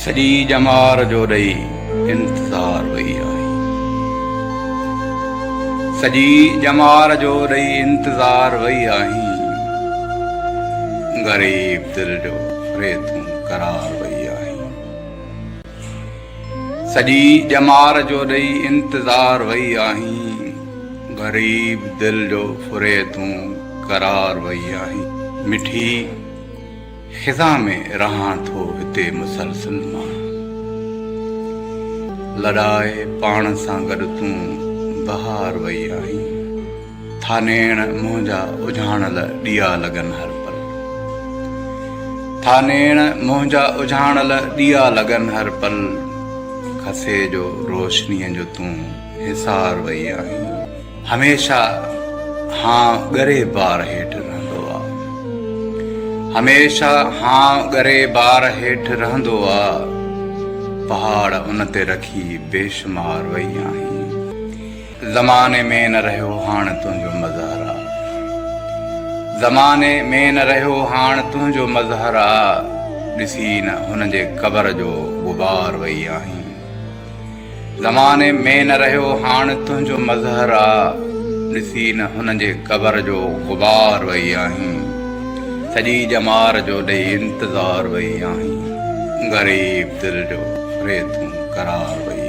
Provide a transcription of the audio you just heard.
सॼी ॼमार जो ॾेई इंतज़ार वई आई। सॼी ॼमार जो ॾेई इंतज़ार वई आहीं। ग़रीब दिल जो रे तूं करार वई आहीं। सॼी ॼमार जो ॾेई इंतज़ार वई आहीं। ग़रीब दिल जो फुरे तूं करार वई आहीं। मिठी ख़िज़ा में रहां थो हिते मुसलसल मां। लॾाए पाण सां गॾु तूं बहार वई आहीं। थानेण मुंहिंजा उजाणल ॾिया लॻनि हर पल। थानेण मुंहिंजा उजाणल ॾिया लॻनि हर पल। खसे जो रोशनीअ जो तूं हिसार वई आहीं। हमेशह हाँ ॻरे बार हेठि रहंदो आहे। हमेशह हाँ ॻरे बार हेठि रहंदो आहे। पहाड़ उन ते रखी बेशुमार वई आहीं। ज़माने में न रहियो हाणे तुंहिंजो मज़हर आहे। ज़माने में न रहियो हाणे तुंहिंजो मज़हर आहे। ॾिसी न हुन जे क़बर जो गुबार वई आहीं। ज़माने में न रहियो हाणे तुंहिंजो मज़हर आहे। ॾिसी न हुन जे क़बर जो गुबार वई आहीं। सॼी ॼमार जो ॾेई इंतज़ार वई आहीं। ग़रीब दिल जो रे तूं करार वई